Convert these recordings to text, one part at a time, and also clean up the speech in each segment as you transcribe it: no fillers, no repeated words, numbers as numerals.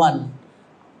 1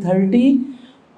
30,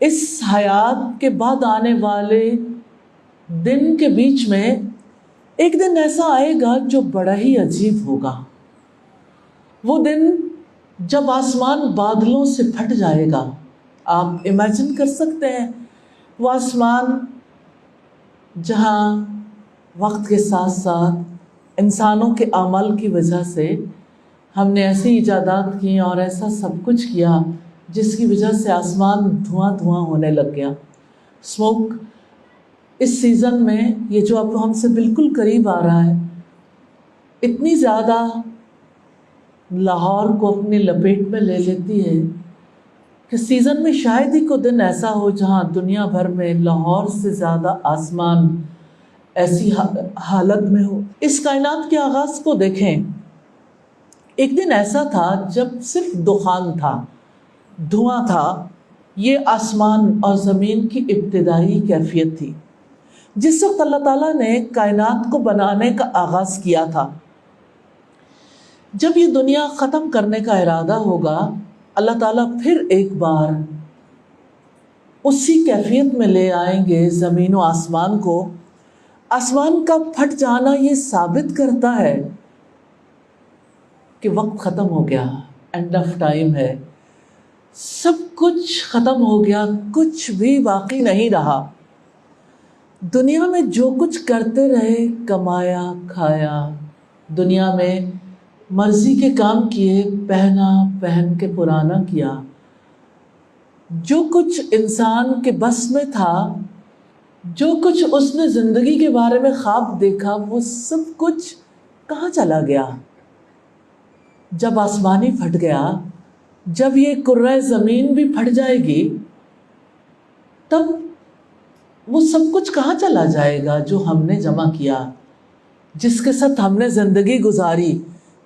اس حیات کے بعد آنے والے دن کے بیچ میں ایک دن ایسا آئے گا جو بڑا ہی عجیب ہوگا۔ وہ دن جب آسمان بادلوں سے پھٹ جائے گا۔ آپ امیجن کر سکتے ہیں وہ آسمان جہاں وقت کے ساتھ ساتھ انسانوں کے اعمال کی وجہ سے ہم نے ایسی ایجادات کی اور ایسا سب کچھ کیا جس کی وجہ سے آسمان دھواں دھواں ہونے لگ گیا۔ اسموک اس سیزن میں یہ جو اب ہم سے بالکل قریب آ رہا ہے، اتنی زیادہ لاہور کو اپنی لپیٹ میں لے لیتی ہے کہ سیزن میں شاید ہی کوئی دن ایسا ہو جہاں دنیا بھر میں لاہور سے زیادہ آسمان ایسی حالت میں ہو۔ اس کائنات کے آغاز کو دیکھیں، ایک دن ایسا تھا جب صرف دخان تھا، دھواں تھا۔ یہ آسمان اور زمین کی ابتدائی کیفیت تھی جس وقت اللہ تعالیٰ نے کائنات کو بنانے کا آغاز کیا تھا۔ جب یہ دنیا ختم کرنے کا ارادہ ہوگا، اللہ تعالیٰ پھر ایک بار اسی کیفیت میں لے آئیں گے زمین و آسمان کو۔ آسمان کا پھٹ جانا یہ ثابت کرتا ہے کہ وقت ختم ہو گیا، اینڈ آف ٹائم ہے، سب کچھ ختم ہو گیا، کچھ بھی باقی نہیں رہا۔ دنیا میں جو کچھ کرتے رہے، کمایا کھایا، دنیا میں مرضی کے کام کیے، پہنا پہن کے پرانا کیا، جو کچھ انسان کے بس میں تھا، جو کچھ اس نے زندگی کے بارے میں خواب دیکھا، وہ سب کچھ کہاں چلا گیا؟ جب آسمان ہی پھٹ گیا، جب یہ کرۂ زمین بھی پھٹ جائے گی، تب وہ سب کچھ کہاں چلا جائے گا جو ہم نے جمع کیا، جس کے ساتھ ہم نے زندگی گزاری،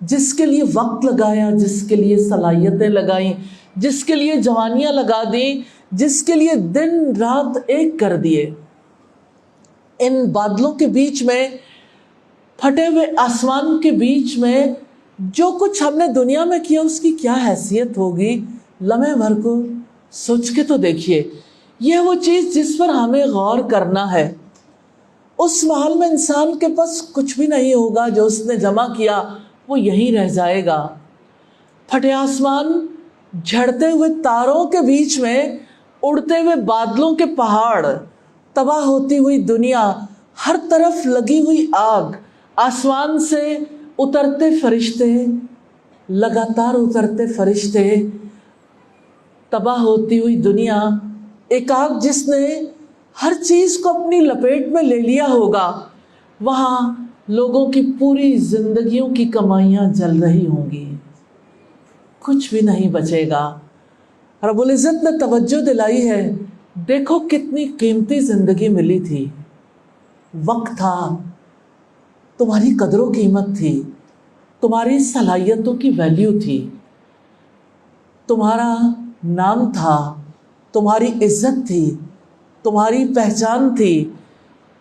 جس کے لیے وقت لگایا، جس کے لیے صلاحیتیں لگائیں، جس کے لیے جوانیاں لگا دیں، جس کے لیے دن رات ایک کر دیے۔ ان بادلوں کے بیچ میں، پھٹے ہوئے آسمان کے بیچ میں جو کچھ ہم نے دنیا میں کیا، اس کی کیا حیثیت ہوگی؟ لمحے بھر کو سوچ کے تو دیکھیے۔ یہ وہ چیز جس پر ہمیں غور کرنا ہے۔ اس محل میں انسان کے پاس کچھ بھی نہیں ہوگا، جو اس نے جمع کیا وہ یہیں رہ جائے گا۔ پھٹے آسمان، جھڑتے ہوئے تاروں کے بیچ میں اڑتے ہوئے بادلوں کے پہاڑ، تباہ ہوتی ہوئی دنیا، ہر طرف لگی ہوئی آگ، آسمان سے اترتے فرشتے، لگاتار اترتے فرشتے، تباہ ہوتی ہوئی دنیا، ایک آگ جس نے ہر چیز کو اپنی لپیٹ میں لے لیا ہوگا۔ وہاں لوگوں کی پوری زندگیوں کی کمائیاں جل رہی ہوں گی، کچھ بھی نہیں بچے گا۔ رب العزت نے توجہ دلائی ہے، دیکھو کتنی قیمتی زندگی ملی تھی، وقت تھا، تمہاری قدر و قیمت تھی، تمہاری صلاحیتوں کی ویلیو تھی، تمہارا نام تھا، تمہاری عزت تھی، تمہاری پہچان تھی،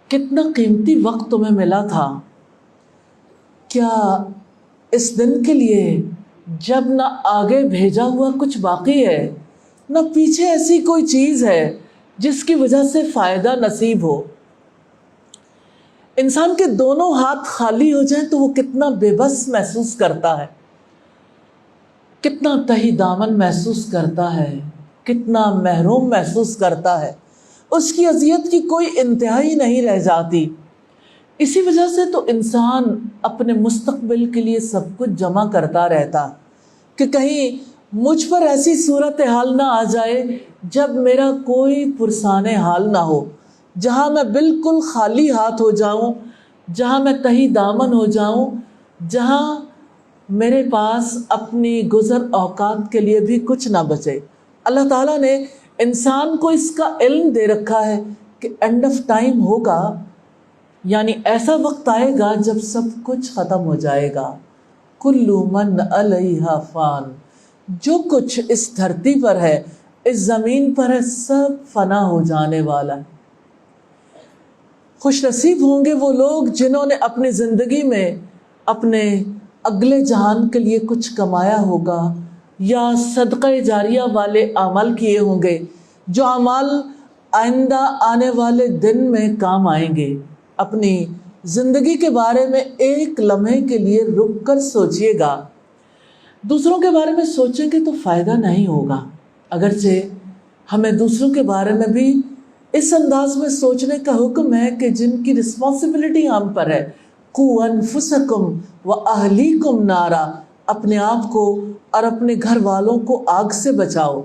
کتنا قیمتی وقت تمہیں ملا تھا۔ کیا اس دن کے لیے جب نہ آگے بھیجا ہوا کچھ باقی ہے، نہ پیچھے ایسی کوئی چیز ہے جس کی وجہ سے فائدہ نصیب ہو؟ انسان کے دونوں ہاتھ خالی ہو جائیں تو وہ کتنا بے بس محسوس کرتا ہے، کتنا تہی دامن محسوس کرتا ہے، کتنا محروم محسوس کرتا ہے، اس کی اذیت کی کوئی انتہائی نہیں رہ جاتی۔ اسی وجہ سے تو انسان اپنے مستقبل کے لیے سب کچھ جمع کرتا رہتا کہ کہیں مجھ پر ایسی صورتحال نہ آ جائے جب میرا کوئی پرسان حال نہ ہو، جہاں میں بالکل خالی ہاتھ ہو جاؤں، جہاں میں تہی دامن ہو جاؤں، جہاں میرے پاس اپنی گزر اوقات کے لیے بھی کچھ نہ بچے۔ اللہ تعالیٰ نے انسان کو اس کا علم دے رکھا ہے کہ اینڈ آف ٹائم ہوگا، یعنی ایسا وقت آئے گا جب سب کچھ ختم ہو جائے گا۔ کل من علیہا فان، جو کچھ اس دھرتی پر ہے، اس زمین پر ہے، سب فنا ہو جانے والا ہے۔ خوش نصیب ہوں گے وہ لوگ جنہوں نے اپنی زندگی میں اپنے اگلے جہان کے لیے کچھ کمایا ہوگا، یا صدقہ جاریہ والے عمل کیے ہوں گے، جو اعمال آئندہ آنے والے دن میں کام آئیں گے۔ اپنی زندگی کے بارے میں ایک لمحے کے لیے رک کر سوچئے گا۔ دوسروں کے بارے میں سوچیں گے تو فائدہ نہیں ہوگا، اگرچہ ہمیں دوسروں کے بارے میں بھی اس انداز میں سوچنے کا حکم ہے کہ جن کی رسپانسبلٹی ہم پر ہے، قُوْ أَنفُسَكُمْ وَأَهْلِيكُمْ نَارًا، اپنے آپ کو اور اپنے گھر والوں کو آگ سے بچاؤ۔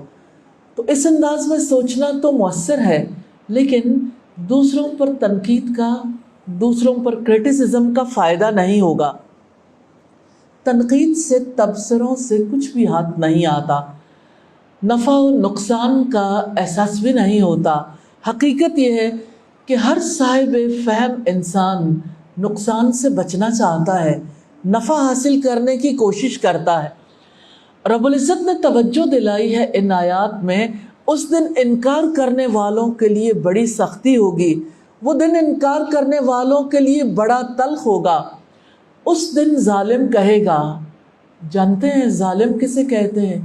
تو اس انداز میں سوچنا تو مؤثر ہے، لیکن دوسروں پر تنقید کا، دوسروں پر کرٹیسزم کا فائدہ نہیں ہوگا۔ تنقید سے، تبصروں سے کچھ بھی ہاتھ نہیں آتا، نفع و نقصان کا احساس بھی نہیں ہوتا۔ حقیقت یہ ہے کہ ہر صاحب فہم انسان نقصان سے بچنا چاہتا ہے، نفع حاصل کرنے کی کوشش کرتا ہے۔ رب العزت نے توجہ دلائی ہے ان آیات میں، اس دن انکار کرنے والوں کے لیے بڑی سختی ہوگی، وہ دن انکار کرنے والوں کے لیے بڑا تلخ ہوگا۔ اس دن ظالم کہے گا، جانتے ہیں ظالم کسے کہتے ہیں؟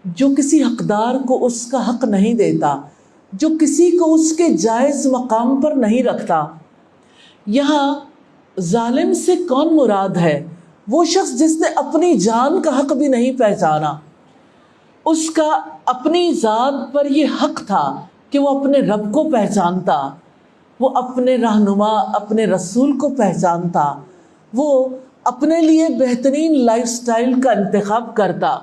جو کسی حقدار کو اس کا حق نہیں دیتا، جو کسی کو اس کے جائز مقام پر نہیں رکھتا۔ یہاں ظالم سے کون مراد ہے؟ وہ شخص جس نے اپنی جان کا حق بھی نہیں پہچانا۔ اس کا اپنی ذات پر یہ حق تھا کہ وہ اپنے رب کو پہچانتا، وہ اپنے رہنما، اپنے رسول کو پہچانتا، وہ اپنے لیے بہترین لائف سٹائل کا انتخاب کرتا۔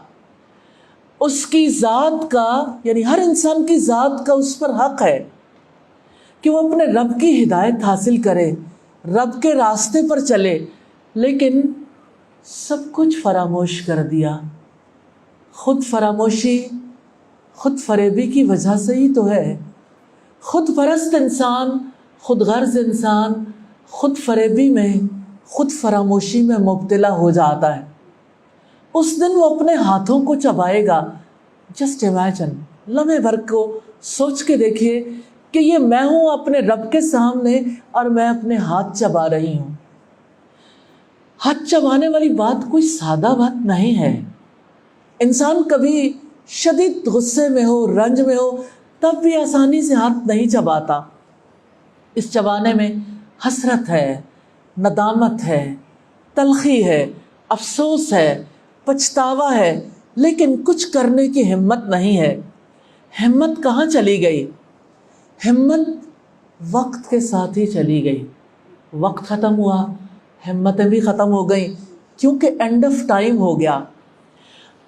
اس کی ذات کا، یعنی ہر انسان کی ذات کا اس پر حق ہے کہ وہ اپنے رب کی ہدایت حاصل کرے، رب کے راستے پر چلے، لیکن سب کچھ فراموش کر دیا۔ خود فراموشی، خود فریبی کی وجہ سے ہی تو ہے۔ خود پرست انسان، خود غرض انسان، خود فریبی میں، خود فراموشی میں مبتلا ہو جاتا ہے۔ اس دن وہ اپنے ہاتھوں کو چبائے گا۔ جسٹ امیجن، لمحے بھر کو سوچ کے دیکھیے کہ یہ میں ہوں اپنے رب کے سامنے اور میں اپنے ہاتھ چبا رہی ہوں۔ ہاتھ چبانے والی بات کوئی سادہ بات نہیں ہے۔ انسان کبھی شدید غصے میں ہو، رنج میں ہو، تب بھی آسانی سے ہاتھ نہیں چباتا۔ اس چبانے میں حسرت ہے، ندامت ہے، تلخی ہے، افسوس ہے، پچھتاوا ہے، لیکن کچھ کرنے کی ہمت نہیں ہے۔ ہمت کہاں چلی گئی؟ ہمت وقت کے ساتھ ہی چلی گئی۔ وقت ختم ہوا، ہمتیں بھی ختم ہو گئیں، کیونکہ اینڈ آف ٹائم ہو گیا۔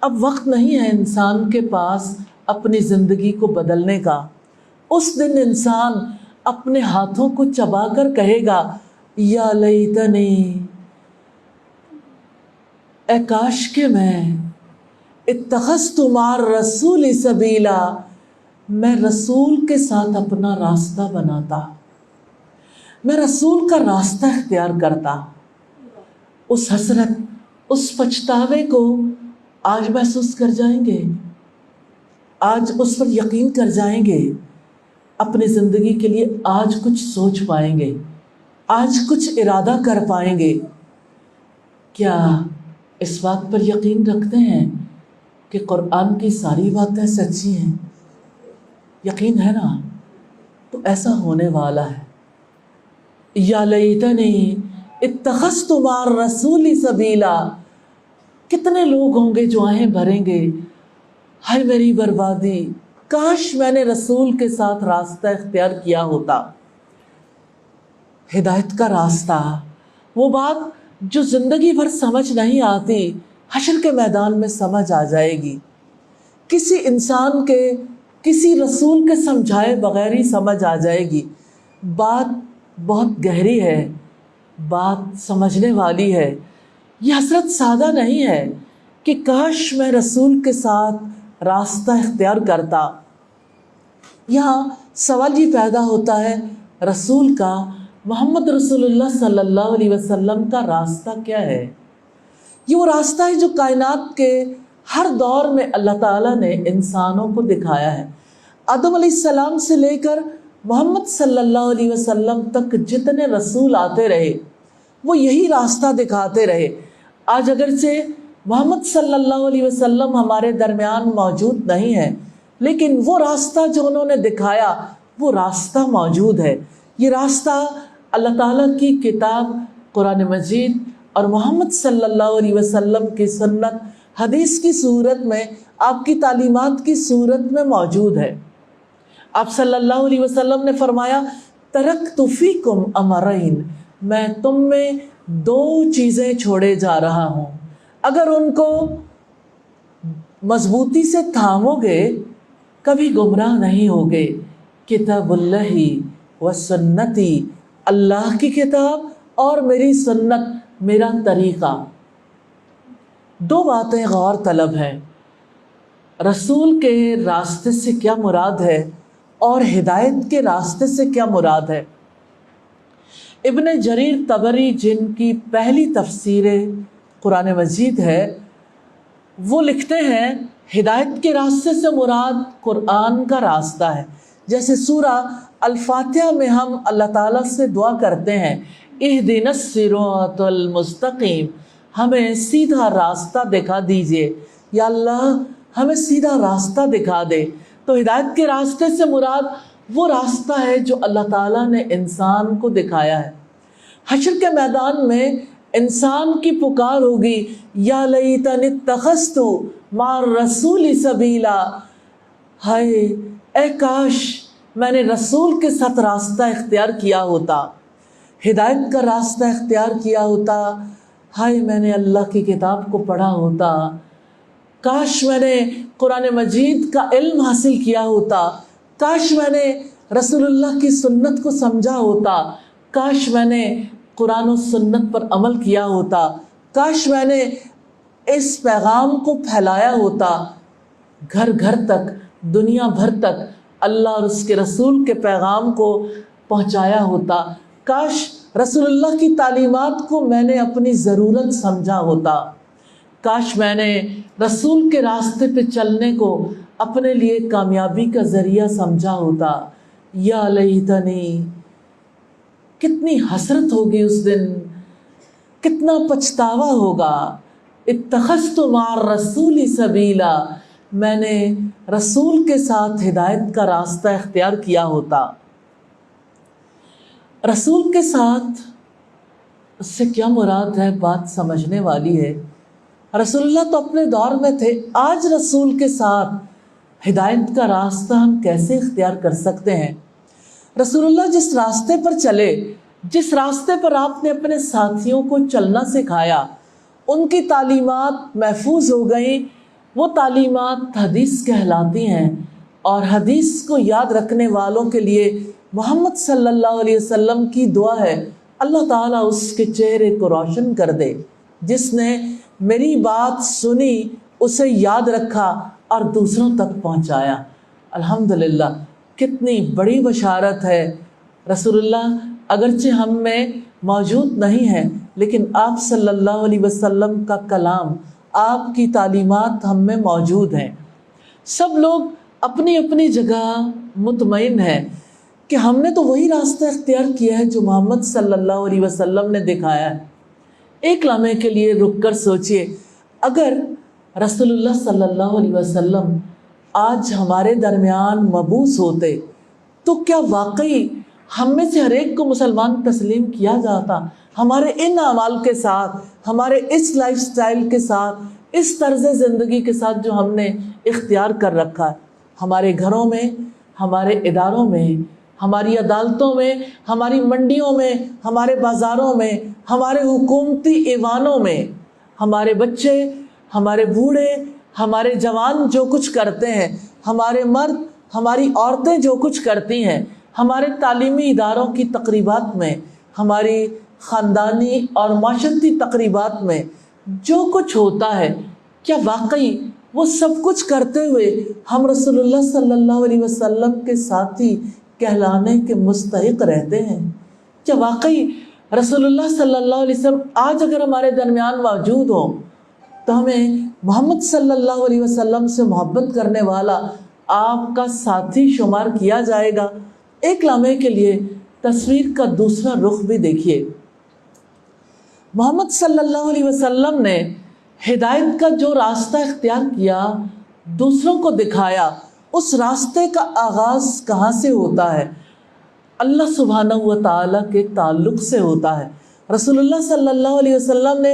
اب وقت نہیں ہے انسان کے پاس اپنی زندگی کو بدلنے کا۔ اس دن انسان اپنے ہاتھوں کو چبا کر کہے گا، یا لیتنی، اے کاش کہ میں اتخذت مع الرسول سبیلا، میں رسول کے ساتھ اپنا راستہ بناتا، میں رسول کا راستہ اختیار کرتا۔ اس حسرت، اس پچھتاوے کو آج محسوس کر جائیں گے، آج اس پر یقین کر جائیں گے، اپنی زندگی کے لیے آج کچھ سوچ پائیں گے، آج کچھ ارادہ کر پائیں گے۔ کیا اس بات پر یقین رکھتے ہیں کہ قرآن کی ساری باتیں سچی ہیں؟ یقین ہے نا؟ تو ایسا ہونے والا ہے۔ یا لیتنی اتخذت مع الرسول سبیلا، کتنے لوگ ہوں گے جو آہیں بھریں گے، ہائے میری بربادی، کاش میں نے رسول کے ساتھ راستہ اختیار کیا ہوتا۔ ہدایت کا راستہ، وہ بات جو زندگی بھر سمجھ نہیں آتی، حشر کے میدان میں سمجھ آ جائے گی۔ کسی انسان کے، کسی رسول کے سمجھائے بغیر ہی سمجھ آ جائے گی۔ بات بہت گہری ہے، بات سمجھنے والی ہے۔ یہ حسرت سادہ نہیں ہے کہ کاش میں رسول کے ساتھ راستہ اختیار کرتا۔ یہاں سوال یہ پیدا ہوتا ہے، رسول کا، محمد رسول اللہ صلی اللہ علیہ وسلم کا راستہ کیا ہے؟ یہ وہ راستہ ہے جو کائنات کے ہر دور میں اللہ تعالیٰ نے انسانوں کو دکھایا ہے۔ آدم علیہ السلام سے لے کر محمد صلی اللہ علیہ وسلم تک جتنے رسول آتے رہے، وہ یہی راستہ دکھاتے رہے۔ آج اگرچہ محمد صلی اللہ علیہ وسلم ہمارے درمیان موجود نہیں ہے، لیکن وہ راستہ جو انہوں نے دکھایا وہ راستہ موجود ہے۔ یہ راستہ اللہ تعالیٰ کی کتاب قرآن مجید اور محمد صلی اللہ علیہ وسلم کی سنت حدیث کی صورت میں، آپ کی تعلیمات کی صورت میں موجود ہے۔ آپ صلی اللہ علیہ وسلم نے فرمایا ترکت فیکم امرین، میں تم میں دو چیزیں چھوڑے جا رہا ہوں، اگر ان کو مضبوطی سے تھامو گے کبھی گمراہ نہیں ہوگے، کتاب اللہ و سنتی، اللہ کی کتاب اور میری سنت، میرا طریقہ۔ دو باتیں غور طلب ہیں، رسول کے راستے سے کیا مراد ہے اور ہدایت کے راستے سے کیا مراد ہے۔ ابن جریر طبری جن کی پہلی تفسیر قرآن مجید ہے وہ لکھتے ہیں ہدایت کے راستے سے مراد قرآن کا راستہ ہے۔ جیسے سورہ الفاتحہ میں ہم اللہ تعالیٰ سے دعا کرتے ہیں اہدنا الصراط المستقیم، ہمیں سیدھا راستہ دکھا دیجئے، یا اللہ ہمیں سیدھا راستہ دکھا دے۔ تو ہدایت کے راستے سے مراد وہ راستہ ہے جو اللہ تعالیٰ نے انسان کو دکھایا ہے۔ حشر کے میدان میں انسان کی پکار ہوگی یا لیتنی اتخذت مع الرسول سبیلا، ہائے اے کاش میں نے رسول کے ساتھ راستہ اختیار کیا ہوتا، ہدایت کا راستہ اختیار کیا ہوتا، ہائے میں نے اللہ کی کتاب کو پڑھا ہوتا، کاش میں نے قرآن مجید کا علم حاصل کیا ہوتا، کاش میں نے رسول اللہ کی سنت کو سمجھا ہوتا، کاش میں نے قرآن و سنت پر عمل کیا ہوتا، کاش میں نے اس پیغام کو پھیلایا ہوتا، گھر گھر تک، دنیا بھر تک اللہ اور اس کے رسول کے پیغام کو پہنچایا ہوتا، کاش رسول اللہ کی تعلیمات کو میں نے اپنی ضرورت سمجھا ہوتا، کاش میں نے رسول کے راستے پہ چلنے کو اپنے لیے کامیابی کا ذریعہ سمجھا ہوتا۔ یا لیتنی، کتنی حسرت ہوگی اس دن، کتنا پچھتاوا ہوگا، اتخذت مع الرسول سبیلا، میں نے رسول کے ساتھ ہدایت کا راستہ اختیار کیا ہوتا۔ رسول کے ساتھ اس سے کیا مراد ہے، بات سمجھنے والی ہے۔ رسول اللہ تو اپنے دور میں تھے، آج رسول کے ساتھ ہدایت کا راستہ ہم کیسے اختیار کر سکتے ہیں؟ رسول اللہ جس راستے پر چلے، جس راستے پر آپ نے اپنے ساتھیوں کو چلنا سکھایا، ان کی تعلیمات محفوظ ہو گئیں، وہ تعلیمات حدیث کہلاتی ہیں، اور حدیث کو یاد رکھنے والوں کے لیے محمد صلی اللہ علیہ وسلم کی دعا ہے اللہ تعالیٰ اس کے چہرے کو روشن کر دے۔ جس نے میری بات سنی، اسے یاد رکھا اور دوسروں تک پہنچایا۔ الحمدللہ، کتنی بڑی بشارت ہے۔ رسول اللہ اگرچہ ہم میں موجود نہیں ہیں، لیکن آپ صلی اللہ علیہ وسلم کا کلام، آپ کی تعلیمات ہم میں موجود ہیں۔ سب لوگ اپنی اپنی جگہ مطمئن ہیں کہ ہم نے تو وہی راستہ اختیار کیا ہے جو محمد صلی اللہ علیہ وسلم نے دکھایا ہے۔ ایک لمحے کے لیے رک کر سوچئے، اگر رسول اللہ صلی اللہ علیہ وسلم آج ہمارے درمیان مبعوث ہوتے تو کیا واقعی ہم میں سے ہر ایک کو مسلمان تسلیم کیا جاتا؟ ہمارے ان اعمال کے ساتھ، ہمارے اس لائف سٹائل کے ساتھ، اس طرز زندگی کے ساتھ جو ہم نے اختیار کر رکھا ہے، ہمارے گھروں میں، ہمارے اداروں میں، ہماری عدالتوں میں، ہماری منڈیوں میں، ہمارے بازاروں میں، ہمارے حکومتی ایوانوں میں، ہمارے بچے، ہمارے بوڑھے، ہمارے جوان جو کچھ کرتے ہیں، ہمارے مرد، ہماری عورتیں جو کچھ کرتی ہیں، ہمارے تعلیمی اداروں کی تقریبات میں، ہماری خاندانی اور معاشرتی تقریبات میں جو کچھ ہوتا ہے، کیا واقعی وہ سب کچھ کرتے ہوئے ہم رسول اللہ صلی اللہ علیہ وسلم کے ساتھی کہلانے کے مستحق رہتے ہیں؟ کیا واقعی رسول اللہ صلی اللہ علیہ وسلم آج اگر ہمارے درمیان موجود ہوں تو ہمیں محمد صلی اللہ علیہ وسلم سے محبت کرنے والا آپ کا ساتھی شمار کیا جائے گا؟ ایک لمحے کے لیے تصویر کا دوسرا رخ بھی دیکھیے۔ محمد صلی اللہ علیہ وسلم نے ہدایت کا جو راستہ اختیار کیا، دوسروں کو دکھایا، اس راستے کا آغاز کہاں سے ہوتا ہے؟ اللہ سبحانہ و تعالیٰ کے تعلق سے ہوتا ہے۔ رسول اللہ صلی اللہ علیہ وسلم نے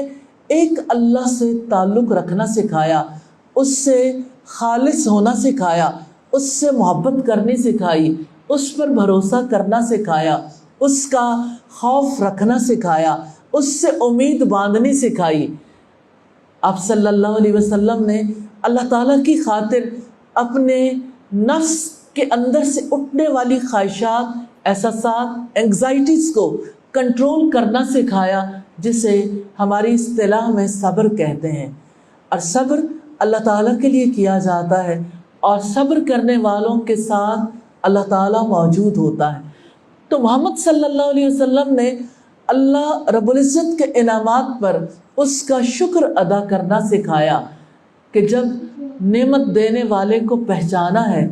ایک اللہ سے تعلق رکھنا سکھایا، اس سے خالص ہونا سکھایا، اس سے محبت کرنی سکھائی، اس پر بھروسہ کرنا سکھایا، اس کا خوف رکھنا سکھایا، اس سے امید باندھنی سکھائی۔ آپ صلی اللہ علیہ وسلم نے اللہ تعالیٰ کی خاطر اپنے نفس کے اندر سے اٹھنے والی خواہشات، احساسات، انگزائٹیز کو کنٹرول کرنا سکھایا، جسے ہماری اصطلاح میں صبر کہتے ہیں۔ اور صبر اللہ تعالیٰ کے لیے کیا جاتا ہے، اور صبر کرنے والوں کے ساتھ اللہ تعالیٰ موجود ہوتا ہے۔ تو محمد صلی اللہ علیہ وسلم نے اللہ رب العزت کے انعامات پر اس کا شکر ادا کرنا سکھایا کہ جب نعمت دینے والے کو پہچانا ہے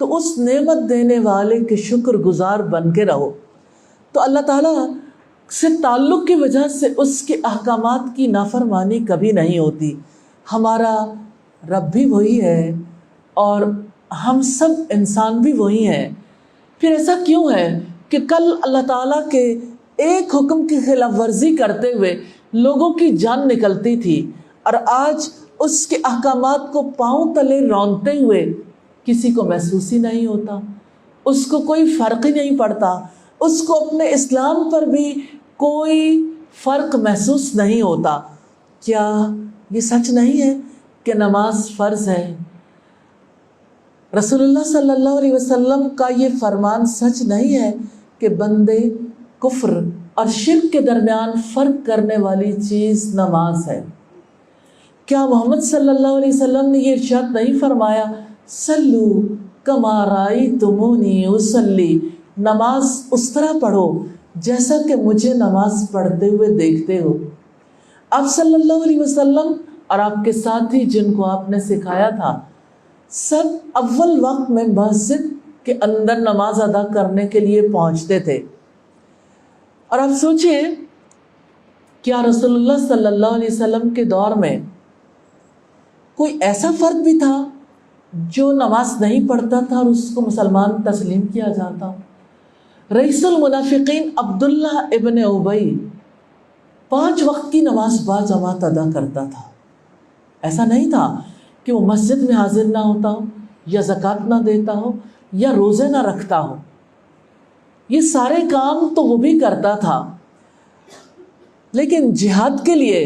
تو اس نعمت دینے والے کے شکر گزار بن کے رہو۔ تو اللہ تعالیٰ سے تعلق کی وجہ سے اس کے احکامات کی نافرمانی کبھی نہیں ہوتی۔ ہمارا رب بھی وہی ہے اور ہم سب انسان بھی وہی ہیں۔ پھر ایسا کیوں ہے کہ کل اللہ تعالیٰ کے ایک حکم کی خلاف ورزی کرتے ہوئے لوگوں کی جان نکلتی تھی، اور آج اس کے احکامات کو پاؤں تلے رونتے ہوئے کسی کو محسوس ہی نہیں ہوتا، اس کو کوئی فرق ہی نہیں پڑتا، اس کو اپنے اسلام پر بھی کوئی فرق محسوس نہیں ہوتا۔ کیا یہ سچ نہیں ہے کہ نماز فرض ہے؟ رسول اللہ صلی اللہ علیہ وسلم کا یہ فرمان سچ نہیں ہے کہ بندے کفر اور شرک کے درمیان فرق کرنے والی چیز نماز ہے؟ کیا محمد صلی اللہ علیہ وسلم نے یہ ارشاد نہیں فرمایا صلو کما رأیتمونی اصلی، نماز اس طرح پڑھو جیسا کہ مجھے نماز پڑھتے ہوئے دیکھتے ہو؟ آپ صلی اللہ علیہ وسلم اور آپ کے ساتھی جن کو آپ نے سکھایا تھا، سب اول وقت میں مسجد کے اندر نماز ادا کرنے کے لیے پہنچتے تھے۔ اور آپ سوچئے، کیا رسول اللہ صلی اللہ علیہ وسلم کے دور میں کوئی ایسا فرد بھی تھا جو نماز نہیں پڑھتا تھا اور اس کو مسلمان تسلیم کیا جاتا؟ رئیس المنافقین عبداللہ ابن ابی 5 وقت کی نماز باجماعت ادا کرتا تھا۔ ایسا نہیں تھا کہ وہ مسجد میں حاضر نہ ہوتا ہو، یا زکوٰۃ نہ دیتا ہو، یا روزے نہ رکھتا ہو۔ یہ سارے کام تو وہ بھی کرتا تھا، لیکن جہاد کے لیے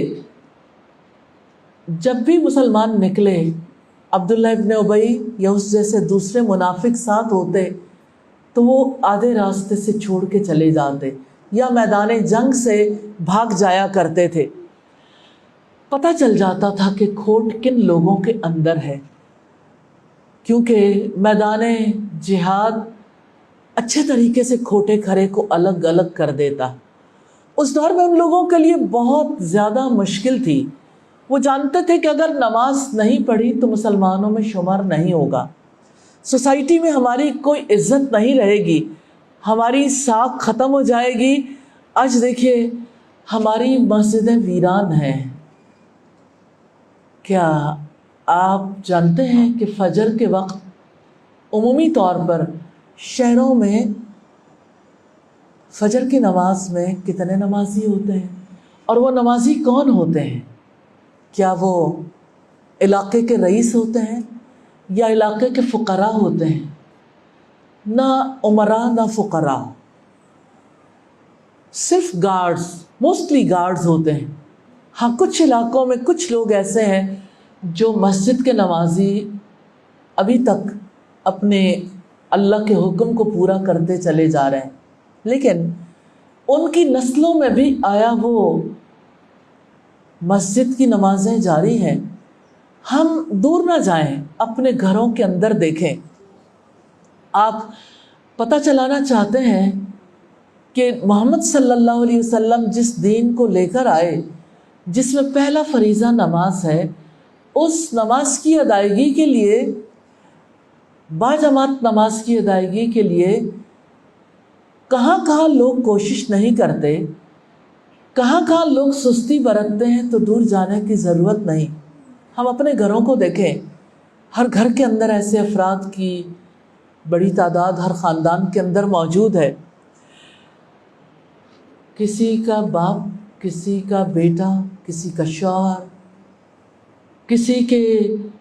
جب بھی مسلمان نکلے، عبداللہ ابن ابی یا اس جیسے دوسرے منافق ساتھ ہوتے تو وہ آدھے راستے سے چھوڑ کے چلے جاتے یا میدان جنگ سے بھاگ جایا کرتے تھے۔ پتہ چل جاتا تھا کہ کھوٹ کن لوگوں کے اندر ہے، کیونکہ میدان جہاد اچھے طریقے سے کھوٹے کھرے کو الگ الگ کر دیتا۔ اس دور میں ان لوگوں کے لیے بہت زیادہ مشکل تھی۔ وہ جانتے تھے کہ اگر نماز نہیں پڑھی تو مسلمانوں میں شمار نہیں ہوگا، سوسائٹی میں ہماری کوئی عزت نہیں رہے گی، ہماری ساکھ ختم ہو جائے گی۔ آج دیکھیے ہماری مسجدیں ویران ہیں۔ کیا آپ جانتے ہیں کہ فجر کے وقت عمومی طور پر شہروں میں فجر کی نماز میں کتنے نمازی ہوتے ہیں؟ اور وہ نمازی کون ہوتے ہیں؟ کیا وہ علاقے کے رئیس ہوتے ہیں یا علاقے کے فقراء ہوتے ہیں؟ نہ عمراء نہ فقراء، صرف گارڈز، موسٹلی گارڈز ہوتے ہیں۔ ہاں، کچھ علاقوں میں کچھ لوگ ایسے ہیں جو مسجد کے نمازی ابھی تک اپنے اللہ کے حکم کو پورا کرتے چلے جا رہے ہیں، لیکن ان کی نسلوں میں بھی آیا وہ مسجد کی نمازیں جاری ہیں؟ ہم دور نہ جائیں، اپنے گھروں کے اندر دیکھیں۔ آپ پتہ چلانا چاہتے ہیں کہ محمد صلی اللہ علیہ وسلم جس دین کو لے کر آئے، جس میں پہلا فریضہ نماز ہے، اس نماز کی ادائیگی کے لیے، باجماعت نماز کی ادائیگی کے لیے کہاں کہاں لوگ کوشش نہیں کرتے، کہاں کہاں لوگ سستی برتتے ہیں، تو دور جانے کی ضرورت نہیں۔ ہم اپنے گھروں کو دیکھیں، ہر گھر کے اندر ایسے افراد کی بڑی تعداد ہر خاندان کے اندر موجود ہے. کسی کا باپ، کسی کا بیٹا، کسی کا شوہر، کسی کے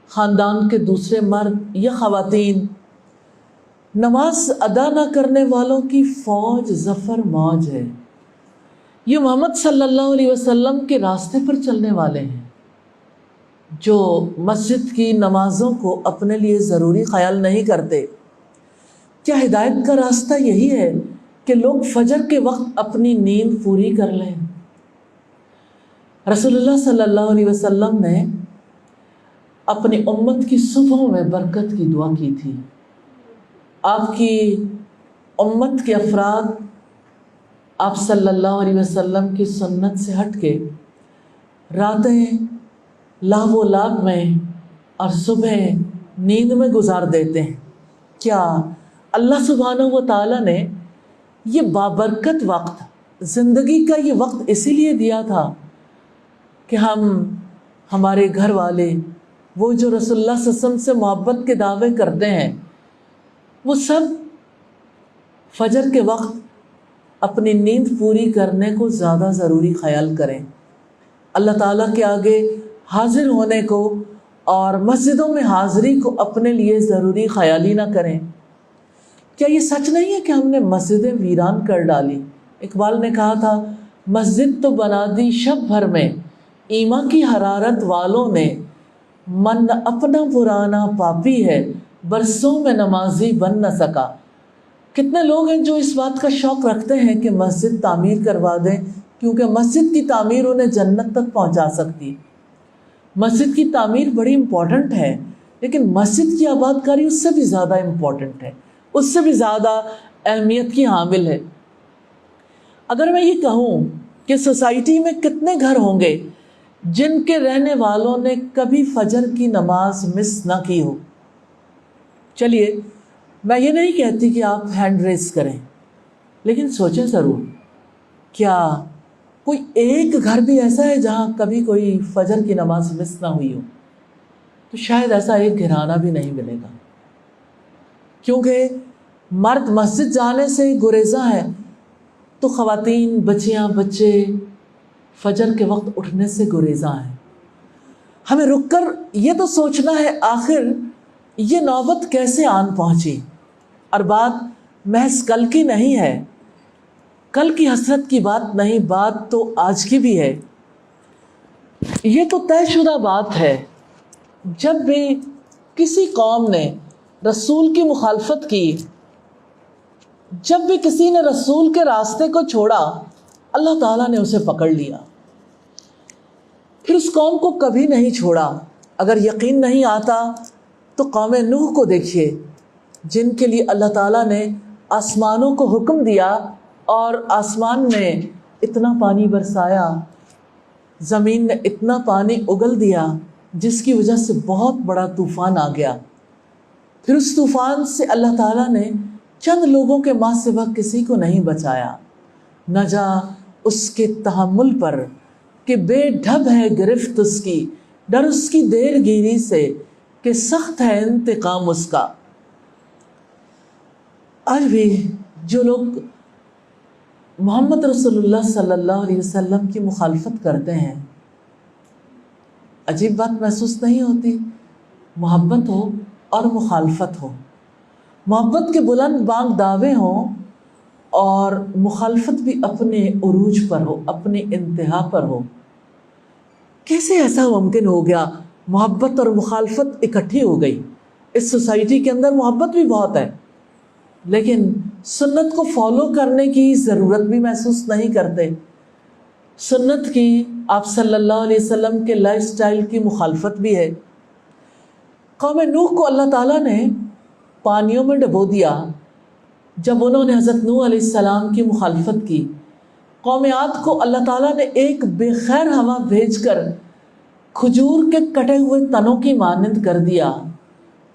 خاندان کے دوسرے مرد یا خواتین، نماز ادا نہ کرنے والوں کی فوج ظفر موج ہے. یہ محمد صلی اللہ علیہ وسلم کے راستے پر چلنے والے ہیں، جو مسجد کی نمازوں کو اپنے لیے ضروری خیال نہیں کرتے. کیا ہدایت کا راستہ یہی ہے کہ لوگ فجر کے وقت اپنی نیند پوری کر لیں؟ رسول اللہ صلی اللہ علیہ وسلم نے اپنی امت کی صبحوں میں برکت کی دعا کی تھی. آپ کی امت کے افراد آپ صلی اللہ علیہ وسلم کی سنت سے ہٹ کے راتیں لہو و لعب میں اور صبح نیند میں گزار دیتے ہیں. کیا اللہ سبحانہ و تعالیٰ نے یہ بابرکت وقت، زندگی کا یہ وقت اسی لیے دیا تھا کہ ہمارے گھر والے، وہ جو رسول اللہ صلی اللہ علیہ وسلم سے محبت کے دعوے کرتے ہیں، وہ سب فجر کے وقت اپنی نیند پوری کرنے کو زیادہ ضروری خیال کریں، اللہ تعالیٰ کے آگے حاضر ہونے کو اور مسجدوں میں حاضری کو اپنے لیے ضروری خیالی نہ کریں. کیا یہ سچ نہیں ہے کہ ہم نے مسجدیں ویران کر ڈالی؟ اقبال نے کہا تھا، مسجد تو بنا دی شب بھر میں ایمان کی حرارت والوں نے، من اپنا پرانا پاپی ہے برسوں میں نمازی بن نہ سکا. کتنے لوگ ہیں جو اس بات کا شوق رکھتے ہیں کہ مسجد تعمیر کروا دیں، کیونکہ مسجد کی تعمیر انہیں جنت تک پہنچا سکتی. مسجد کی تعمیر بڑی امپورٹنٹ ہے، لیکن مسجد کی آباد کاری اس سے بھی زیادہ امپورٹنٹ ہے، اس سے بھی زیادہ اہمیت کی حامل ہے. اگر میں یہ کہوں کہ سوسائٹی میں کتنے گھر ہوں گے جن کے رہنے والوں نے کبھی فجر کی نماز مس نہ کی ہو؟ چلیے، میں یہ نہیں کہتی کہ آپ ہینڈ ریز کریں، لیکن سوچیں ضرور، کیا کوئی ایک گھر بھی ایسا ہے جہاں کبھی کوئی فجر کی نماز مس نہ ہوئی ہو؟ تو شاید ایسا ایک گھرانہ بھی نہیں ملے گا، کیونکہ مرد مسجد جانے سے گریزاں ہیں تو خواتین، بچیاں، بچے فجر کے وقت اٹھنے سے گریزاں ہیں. ہمیں رک کر یہ تو سوچنا ہے، آخر یہ نوبت کیسے آن پہنچی؟ اور بات محض کل کی نہیں ہے، کل کی حسرت کی بات نہیں، بات تو آج کی بھی ہے. یہ تو طے شدہ بات ہے، جب بھی کسی قوم نے رسول کی مخالفت کی، جب بھی کسی نے رسول کے راستے کو چھوڑا، اللہ تعالیٰ نے اسے پکڑ لیا، پھر اس قوم کو کبھی نہیں چھوڑا. اگر یقین نہیں آتا تو قوم نوح کو دیکھیے، جن کے لیے اللہ تعالیٰ نے آسمانوں کو حکم دیا اور آسمان نے اتنا پانی برسایا، زمین نے اتنا پانی اگل دیا، جس کی وجہ سے بہت بڑا طوفان آ گیا. پھر اس طوفان سے اللہ تعالیٰ نے چند لوگوں کے ماں سوا کسی کو نہیں بچایا. نہ جا اس کے تحمل پر کہ بے ڈھب ہے گرفت اس کی، ڈر اس کی دیر گیری سے کہ سخت ہے انتقام اس کا. آج بھی جو لوگ محمد رسول اللہ صلی اللہ علیہ وسلم کی مخالفت کرتے ہیں، عجیب بات محسوس نہیں ہوتی؟ محبت ہو اور مخالفت ہو، محبت کے بلند بانگ دعوے ہوں اور مخالفت بھی اپنے عروج پر ہو، اپنی انتہا پر ہو. کیسے ایسا ممکن ہو گیا؟ محبت اور مخالفت اکٹھی ہو گئی. اس سوسائٹی کے اندر محبت بھی بہت ہے، لیکن سنت کو فالو کرنے کی ضرورت بھی محسوس نہیں کرتے. سنت کی، آپ صلی اللہ علیہ وسلم کے لائف سٹائل کی مخالفت بھی ہے. قوم نوح کو اللہ تعالیٰ نے پانیوں میں ڈبو دیا جب انہوں نے حضرت نوح علیہ السلام کی مخالفت کی. قوم عاد کو اللہ تعالیٰ نے ایک بے خیر ہوا بھیج کر کھجور کے کٹے ہوئے تنوں کی مانند کر دیا.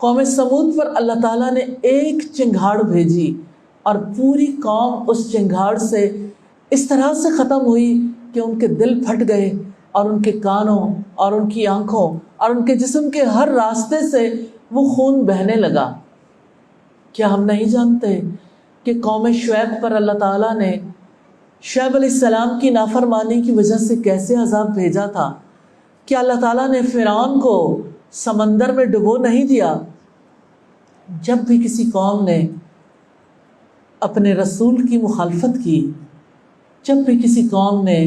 قوم سمود پر اللہ تعالیٰ نے ایک چنگھاڑ بھیجی اور پوری قوم اس چنگھاڑ سے اس طرح سے ختم ہوئی کہ ان کے دل پھٹ گئے، اور ان کے کانوں اور ان کی آنکھوں اور ان کے جسم کے ہر راستے سے وہ خون بہنے لگا۔ کیا ہم نہیں جانتے کہ قوم شعیب پر اللہ تعالیٰ نے شعیب علیہ السلام کی نافرمانی کی وجہ سے کیسے عذاب بھیجا تھا؟ کیا اللہ تعالیٰ نے فرعون کو سمندر میں ڈبو نہیں دیا؟ جب بھی کسی قوم نے اپنے رسول کی مخالفت کی، جب بھی کسی قوم نے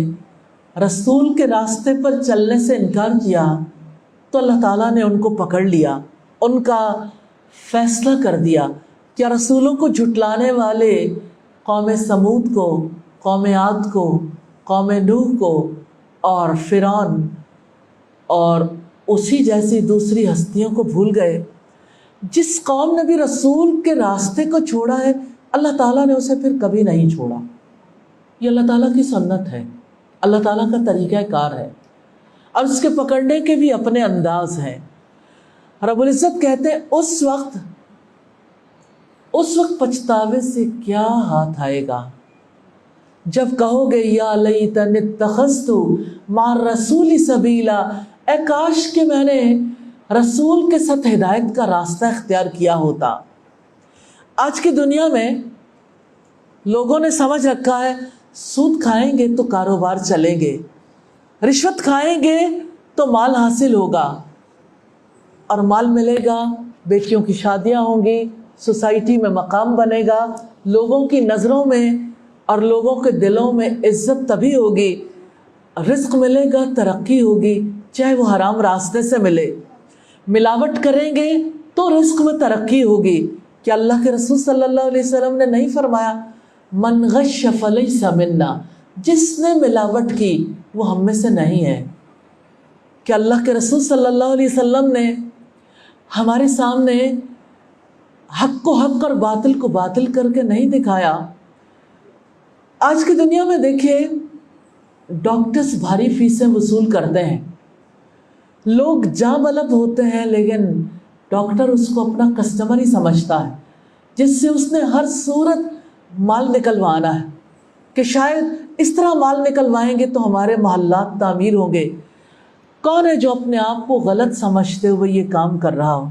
رسول کے راستے پر چلنے سے انکار کیا، تو اللہ تعالیٰ نے ان کو پکڑ لیا، ان کا فیصلہ کر دیا۔ کیا رسولوں کو جھٹلانے والے قوم سمود کو، قوم عاد کو، قوم نوح کو اور فرعون اور اسی جیسی دوسری ہستیوں کو بھول گئے؟ جس قوم نے بھی رسول کے راستے کو چھوڑا ہے، اللہ تعالیٰ نے اسے پھر کبھی نہیں چھوڑا۔ یہ اللہ تعالیٰ کی سنت ہے، اللہ تعالیٰ کا طریقہ کار ہے، اور اس کے پکڑنے کے بھی اپنے انداز ہیں۔ رب العزت کہتے ہیں اس وقت پچھتاوے سے کیا ہاتھ آئے گا جب کہو گے یا لیتنی اتخذت مع الرسول سبیلا، اے کاش کہ میں نے رسول کے ساتھ ہدایت کا راستہ اختیار کیا ہوتا۔ آج کی دنیا میں لوگوں نے سمجھ رکھا ہے سود کھائیں گے تو کاروبار چلیں گے، رشوت کھائیں گے تو مال حاصل ہوگا، اور مال ملے گا، بیٹیوں کی شادیاں ہوں گی، سوسائٹی میں مقام بنے گا، لوگوں کی نظروں میں اور لوگوں کے دلوں میں عزت تبھی ہوگی، رزق ملے گا، ترقی ہوگی، چاہے وہ حرام راستے سے ملے۔ ملاوٹ کریں گے تو رزق میں ترقی ہوگی۔ کہ اللہ کے رسول صلی اللہ علیہ وسلم نے نہیں فرمایا من غش فلیس منا، جس نے ملاوٹ کی وہ ہم میں سے نہیں ہے؟ کہ اللہ کے رسول صلی اللہ علیہ وسلم نے ہمارے سامنے حق کو حق اور باطل کو باطل کر کے نہیں دکھایا۔ آج کی دنیا میں دیکھیں، ڈاکٹرز بھاری فیسیں وصول کرتے ہیں، لوگ جاں بلب ہوتے ہیں، لیکن ڈاکٹر اس کو اپنا کسٹمر ہی سمجھتا ہے، جس سے اس نے ہر صورت مال نکلوانا ہے کہ شاید اس طرح مال نکلوائیں گے تو ہمارے محلات تعمیر ہوں گے۔ کون ہے جو اپنے آپ کو غلط سمجھتے ہوئے یہ کام کر رہا ہو؟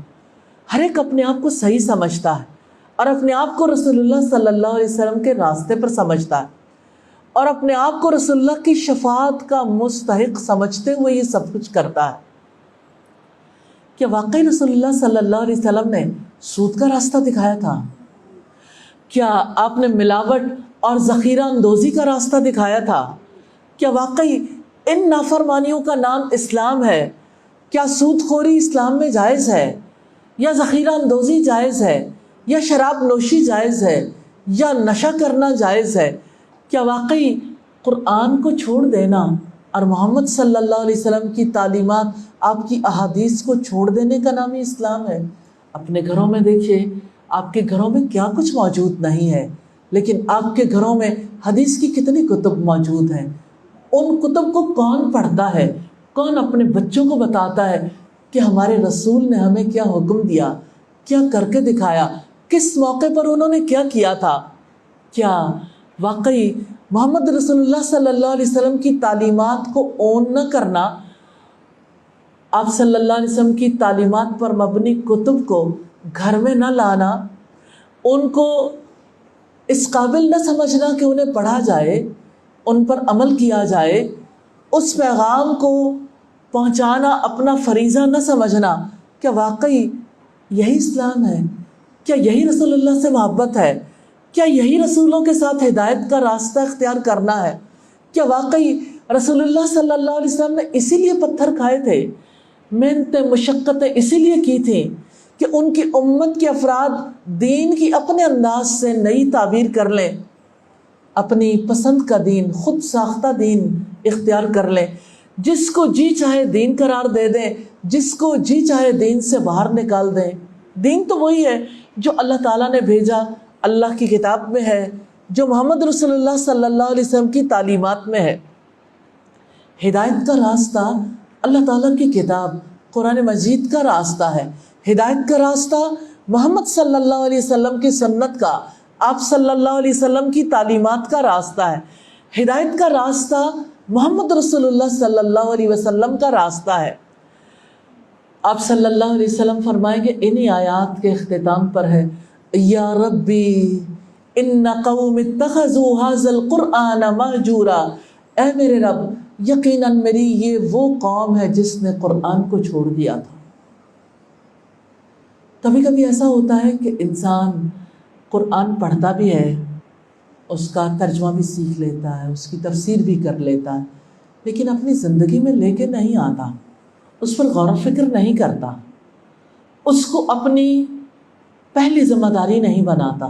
ہر ایک اپنے آپ کو صحیح سمجھتا ہے اور اپنے آپ کو رسول اللہ صلی اللہ علیہ وسلم کے راستے پر سمجھتا ہے، اور اپنے آپ کو رسول اللہ کی شفاعت کا مستحق سمجھتے ہوئے یہ سب کچھ کرتا ہے۔ کیا واقعی رسول اللہ صلی اللہ علیہ وسلم نے سود کا راستہ دکھایا تھا؟ کیا آپ نے ملاوٹ اور ذخیرہ اندوزی کا راستہ دکھایا تھا؟ کیا واقعی ان نافرمانیوں کا نام اسلام ہے؟ کیا سود خوری اسلام میں جائز ہے، یا ذخیرہ اندوزی جائز ہے، یا شراب نوشی جائز ہے، یا نشہ کرنا جائز ہے؟ کیا واقعی قرآن کو چھوڑ دینا اور محمد صلی اللہ علیہ وسلم کی تعلیمات، آپ کی احادیث کو چھوڑ دینے کا نام ہی اسلام ہے؟ اپنے گھروں میں دیکھیے، آپ کے گھروں میں کیا کچھ موجود نہیں ہے، لیکن آپ کے گھروں میں حدیث کی کتنی کتب موجود ہیں۔ ان کتب کو کون پڑھتا ہے؟ کون اپنے بچوں کو بتاتا ہے کہ ہمارے رسول نے ہمیں کیا حکم دیا، کیا کر کے دکھایا، کس موقع پر انہوں نے کیا کیا تھا؟ کیا واقعی محمد رسول اللہ صلی اللہ علیہ وسلم کی تعلیمات کو اون نہ کرنا، آپ صلی اللہ علیہ وسلم کی تعلیمات پر مبنی کتب کو گھر میں نہ لانا، ان کو اس قابل نہ سمجھنا کہ انہیں پڑھا جائے، ان پر عمل کیا جائے، اس پیغام کو پہنچانا اپنا فریضہ نہ سمجھنا، کیا واقعی یہی اسلام ہے؟ کیا یہی رسول اللہ سے محبت ہے؟ کیا یہی رسولوں کے ساتھ ہدایت کا راستہ اختیار کرنا ہے؟ کیا واقعی رسول اللہ صلی اللہ علیہ وسلم نے اسی لیے پتھر کھائے تھے، محنتیں مشقتیں اسی لیے کی تھیں کہ ان کی امت کے افراد دین کی اپنے انداز سے نئی تعبیر کر لیں، اپنی پسند کا دین، خود ساختہ دین اختیار کر لیں، جس کو جی چاہے دین قرار دے دیں، جس کو جی چاہے دین سے باہر نکال دیں۔ دین تو وہی ہے جو اللہ تعالیٰ نے بھیجا، اللہ کی کتاب میں ہے، جو محمد رسول اللہ صلی اللہ علیہ وسلم کی تعلیمات میں ہے۔ ہدایت کا راستہ اللہ تعالیٰ کی کتاب قرآن مجید کا راستہ ہے، ہدایت کا راستہ محمد صلی اللہ علیہ وسلم کی سنت کا، آپ صلی اللہ علیہ وسلم کی تعلیمات کا راستہ ہے، ہدایت کا راستہ محمد رسول اللہ صلی اللہ علیہ وسلم کا راستہ ہے۔ آپ صلی اللہ علیہ وسلم فرمائیں گے انہی آیات کے اختتام پر ہے یا ربی ان قوم اتخذوا ھذا القرآن مہجورا، اے میرے رب یقیناً میری یہ وہ قوم ہے جس نے قرآن کو چھوڑ دیا تھا۔ کبھی کبھی ایسا ہوتا ہے کہ انسان قرآن پڑھتا بھی ہے، اس کا ترجمہ بھی سیکھ لیتا ہے، اس کی تفسیر بھی کر لیتا ہے، لیکن اپنی زندگی میں لے کے نہیں آتا، اس پر غور و فکر نہیں کرتا، اس کو اپنی پہلی ذمہ داری نہیں بناتا۔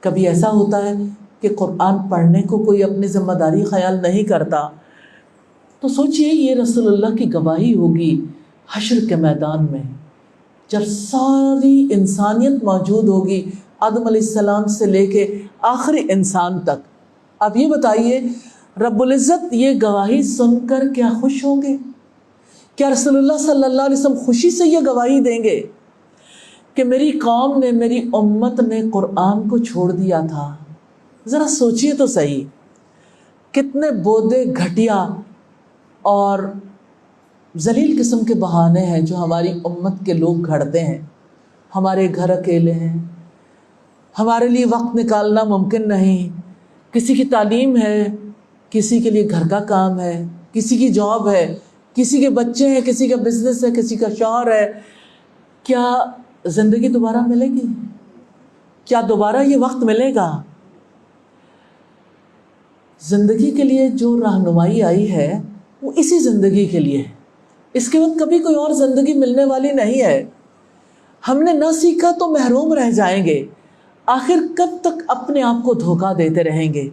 کبھی ایسا ہوتا ہے کہ قرآن پڑھنے کو کوئی اپنی ذمہ داری خیال نہیں کرتا، تو سوچئے یہ رسول اللہ کی گواہی ہوگی حشر کے میدان میں، جب ساری انسانیت موجود ہوگی، آدم علیہ السلام سے لے کے آخری انسان تک۔ اب یہ بتائیے رب العزت یہ گواہی سن کر کیا خوش ہوں گے؟ کیا رسول اللہ صلی اللہ علیہ وسلم خوشی سے یہ گواہی دیں گے کہ میری قوم نے، میری امت نے قرآن کو چھوڑ دیا تھا؟ ذرا سوچئے تو صحیح، کتنے بودے گھٹیا اور ذلیل قسم کے بہانے ہیں جو ہماری امت کے لوگ گھڑتے ہیں۔ ہمارے گھر اکیلے ہیں، ہمارے لیے وقت نکالنا ممکن نہیں، کسی کی تعلیم ہے، کسی کے لیے گھر کا کام ہے، کسی کی جاب ہے، کسی کے بچے ہیں، کسی کا بزنس ہے، کسی کا شوہر ہے۔ کیا زندگی دوبارہ ملے گی؟ کیا دوبارہ یہ وقت ملے گا؟ زندگی کے لیے جو رہنمائی آئی ہے وہ اسی زندگی کے لیے ہے، اس کے بعد کبھی کوئی اور زندگی ملنے والی نہیں ہے۔ ہم نے نہ سیکھا تو محروم رہ جائیں گے۔ آخر کب تک اپنے آپ کو دھوکہ دیتے رہیں گے؟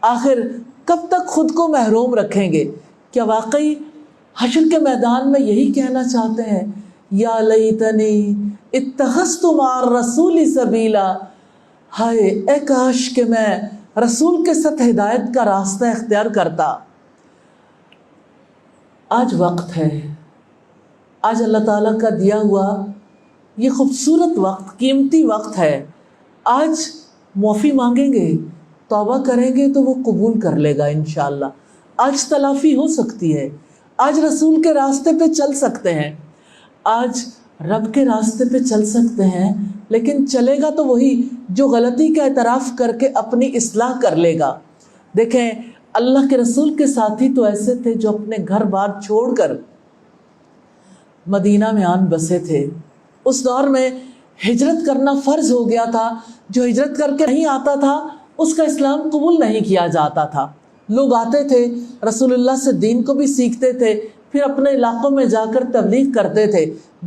آخر کب تک خود کو محروم رکھیں گے؟ کیا واقعی حشر کے میدان میں یہی کہنا چاہتے ہیں یا لیتنی اتخذت مع الرسول سبیلا، ہائے اے کاش کہ میں رسول کے ساتھ ہدایت کا راستہ اختیار کرتا۔ آج وقت ہے، آج اللہ تعالیٰ کا دیا ہوا یہ خوبصورت وقت، قیمتی وقت ہے۔ آج معافی مانگیں گے، توبہ کریں گے تو وہ قبول کر لے گا انشاءاللہ۔ آج تلافی ہو سکتی ہے، آج رسول کے راستے پہ چل سکتے ہیں، آج رب کے راستے پہ چل سکتے ہیں، لیکن چلے گا تو وہی جو غلطی کا اعتراف کر کے اپنی اصلاح کر لے گا۔ دیکھیں اللہ کے رسول کے ساتھی تو ایسے تھے جو اپنے گھر بار چھوڑ کر مدینہ میں آن بسے تھے۔ اس دور میں ہجرت کرنا فرض ہو گیا تھا، جو ہجرت کر کے نہیں آتا تھا اس کا اسلام قبول نہیں کیا جاتا تھا۔ لوگ آتے تھے رسول اللہ سے دین کو بھی سیکھتے تھے، پھر اپنے علاقوں میں جا کر تبلیغ کرتے تھے،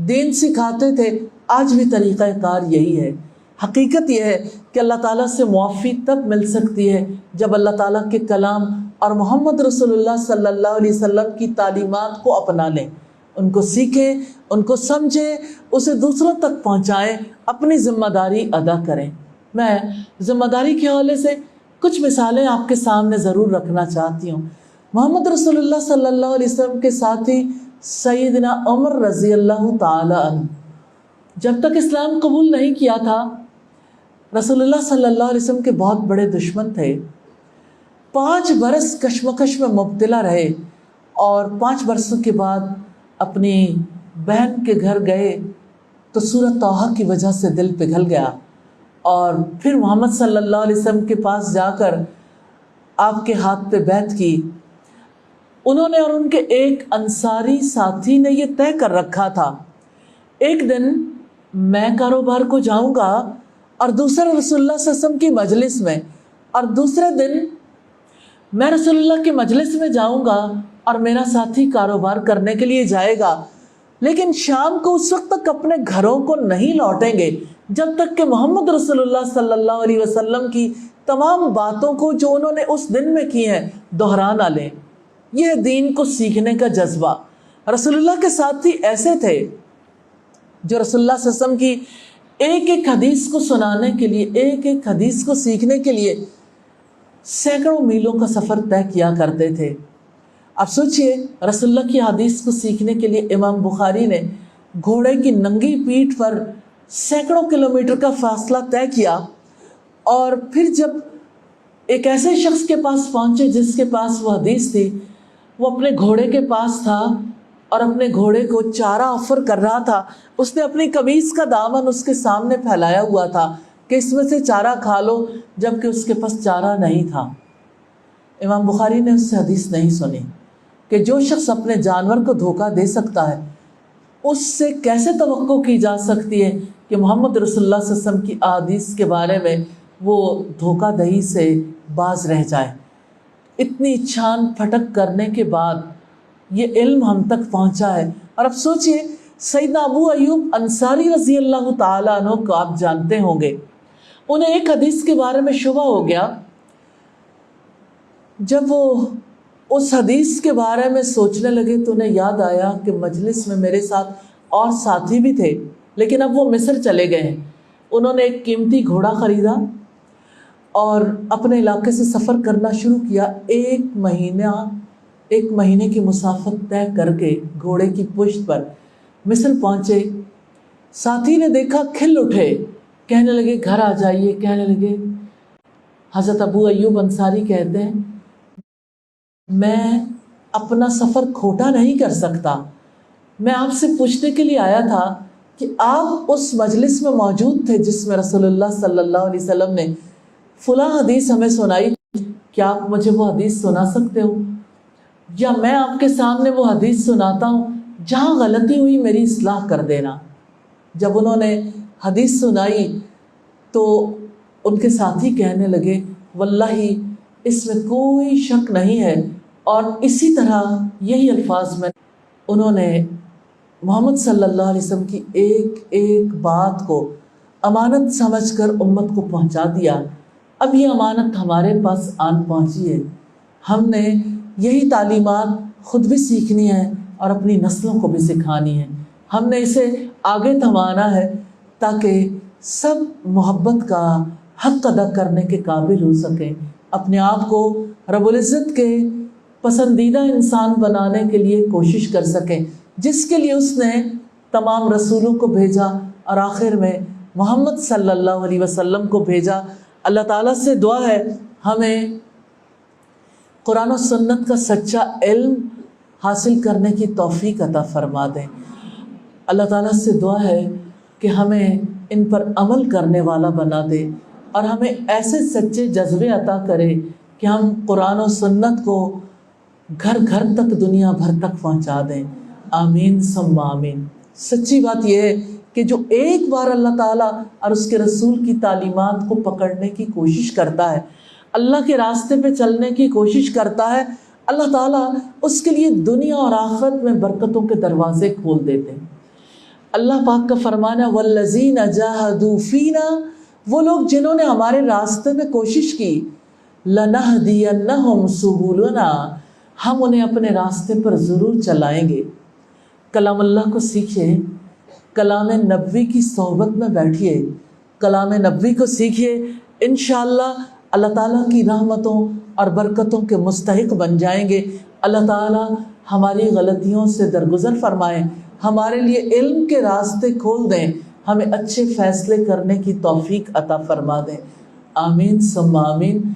دین سکھاتے تھے۔ آج بھی طریقہ کار یہی ہے۔ حقیقت یہ ہے کہ اللہ تعالیٰ سے معافی تب مل سکتی ہے جب اللہ تعالیٰ کے کلام اور محمد رسول اللہ صلی اللہ علیہ وسلم کی تعلیمات کو اپنا لیں، ان کو سیکھیں، ان کو سمجھیں، اسے دوسروں تک پہنچائیں، اپنی ذمہ داری ادا کریں۔ میں ذمہ داری کے حوالے سے کچھ مثالیں آپ کے سامنے ضرور رکھنا چاہتی ہوں۔ محمد رسول اللہ صلی اللہ علیہ وسلم کے ساتھی سیدنا عمر رضی اللہ تعالی عنہ جب تک اسلام قبول نہیں کیا تھا، رسول اللہ صلی اللہ علیہ وسلم کے بہت بڑے دشمن تھے۔ 5 برس کشمکش میں مبتلا رہے اور 5 برسوں کے بعد اپنی بہن کے گھر گئے تو سورۃ طٰہٰ کی وجہ سے دل پگھل گیا، اور پھر محمد صلی اللہ علیہ وسلم کے پاس جا کر آپ کے ہاتھ پہ بیعت کی۔ انہوں نے اور ان کے ایک انصاری ساتھی نے یہ طے کر رکھا تھا، ایک دن میں کاروبار کو جاؤں گا اور دوسرے رسول اللہ صلی اللہ علیہ وسلم کی مجلس میں، اور دوسرے دن میں رسول اللہ کی مجلس میں جاؤں گا اور میرا ساتھی کاروبار کرنے کے لیے جائے گا، لیکن شام کو اس وقت تک اپنے گھروں کو نہیں لوٹیں گے جب تک کہ محمد رسول اللہ صلی اللہ علیہ وسلم کی تمام باتوں کو جو انہوں نے اس دن میں کی ہیں دہرا نہ لیں۔ یہ دین کو سیکھنے کا جذبہ۔ رسول اللہ کے ساتھی ایسے تھے جو رسول اللہ صلی اللہ علیہ وسلم کی ایک ایک حدیث کو سنانے کے لیے، ایک ایک حدیث کو سیکھنے کے لیے سینکڑوں میلوں کا سفر طے کیا کرتے تھے۔ اب سوچئے رسول اللہ کی حدیث کو سیکھنے کے لیے امام بخاری نے گھوڑے کی ننگی پیٹھ پر سینکڑوں کلومیٹر کا فاصلہ طے کیا، اور پھر جب ایک ایسے شخص کے پاس پہنچے جس کے پاس وہ حدیث تھی، وہ اپنے گھوڑے کے پاس تھا اور اپنے گھوڑے کو چارہ آفر کر رہا تھا، اس نے اپنی قمیص کا دامن اس کے سامنے پھیلایا ہوا تھا کہ اس میں سے چارہ کھا لو، جبکہ اس کے پاس چارہ نہیں تھا۔ امام بخاری نے اس سے حدیث نہیں سنی کہ جو شخص اپنے جانور کو دھوکہ دے سکتا ہے، اس سے کیسے توقع کی جا سکتی ہے کہ محمد رسول اللہ صلی اللہ علیہ وسلم کی احادیث کے بارے میں وہ دھوکہ دہی سے باز رہ جائے۔ اتنی چھان پھٹک کرنے کے بعد یہ علم ہم تک پہنچا ہے۔ اور اب سوچئے، سیدنا ابو ایوب انصاری رضی اللہ تعالیٰ عنہ کو آپ جانتے ہوں گے، انہیں ایک حدیث کے بارے میں شبہ ہو گیا۔ جب وہ اس حدیث کے بارے میں سوچنے لگے تو انہیں یاد آیا کہ مجلس میں میرے ساتھ اور ساتھی بھی تھے، لیکن اب وہ مصر چلے گئے ہیں۔ انہوں نے ایک قیمتی گھوڑا خریدا اور اپنے علاقے سے سفر کرنا شروع کیا۔ ایک مہینے کی مسافت طے کر کے گھوڑے کی پشت پر مصر پہنچے۔ ساتھی نے دیکھا، کھل اٹھے، کہنے لگے گھر آ جائیے۔ کہنے لگے، حضرت ابو ایوب انصاری کہتے ہیں میں اپنا سفر کھوٹا نہیں کر سکتا، میں آپ سے پوچھنے کے لیے آیا تھا کہ آپ اس مجلس میں موجود تھے جس میں رسول اللہ صلی اللہ علیہ وسلم نے فلاں حدیث ہمیں سنائی، کیا آپ مجھے وہ حدیث سنا سکتے ہو، یا میں آپ کے سامنے وہ حدیث سناتا ہوں، جہاں غلطی ہوئی میری اصلاح کر دینا۔ جب انہوں نے حدیث سنائی تو ان کے ساتھی کہنے لگے واللہ اس میں کوئی شک نہیں ہے، اور اسی طرح یہی الفاظ میں انہوں نے محمد صلی اللہ علیہ وسلم کی ایک ایک بات کو امانت سمجھ کر امت کو پہنچا دیا۔ اب یہ امانت ہمارے پاس آن پہنچی ہے، ہم نے یہی تعلیمات خود بھی سیکھنی ہے اور اپنی نسلوں کو بھی سکھانی ہے۔ ہم نے اسے آگے تھمانا ہے تاکہ سب محبت کا حق ادا کرنے کے قابل ہو سکیں، اپنے آپ کو رب العزت کے پسندیدہ انسان بنانے کے لیے کوشش کر سکیں، جس کے لیے اس نے تمام رسولوں کو بھیجا اور آخر میں محمد صلی اللہ علیہ وسلم کو بھیجا۔ اللہ تعالیٰ سے دعا ہے ہمیں قرآن و سنت کا سچا علم حاصل کرنے کی توفیق عطا فرما دیں۔ اللہ تعالیٰ سے دعا ہے کہ ہمیں ان پر عمل کرنے والا بنا دے اور ہمیں ایسے سچے جذبے عطا کرے کہ ہم قرآن و سنت کو گھر گھر تک، دنیا بھر تک پہنچا دیں۔ آمین ثم آمین۔ سچی بات یہ ہے کہ جو ایک بار اللہ تعالیٰ اور اس کے رسول کی تعلیمات کو پکڑنے کی کوشش کرتا ہے، اللہ کے راستے پہ چلنے کی کوشش کرتا ہے، اللہ تعالیٰ اس کے لیے دنیا اور آخرت میں برکتوں کے دروازے کھول دیتے ہیں۔ اللہ پاک کا فرمانا والذین جاہدوا فینا، وہ لوگ جنہوں نے ہمارے راستے میں کوشش کی، لنہدینہم سبلنا، ہم انہیں اپنے راستے پر ضرور چلائیں گے۔ کلام اللہ کو سیکھیے، کلام نبوی کی صحبت میں بیٹھیے، کلام نبوی کو سیکھیے، انشاءاللہ اللہ تعالیٰ کی رحمتوں اور برکتوں کے مستحق بن جائیں گے۔ اللہ تعالیٰ ہماری غلطیوں سے درگزر فرمائیں، ہمارے لیے علم کے راستے کھول دیں، ہمیں اچھے فیصلے کرنے کی توفیق عطا فرما دیں۔ آمین ثم آمین۔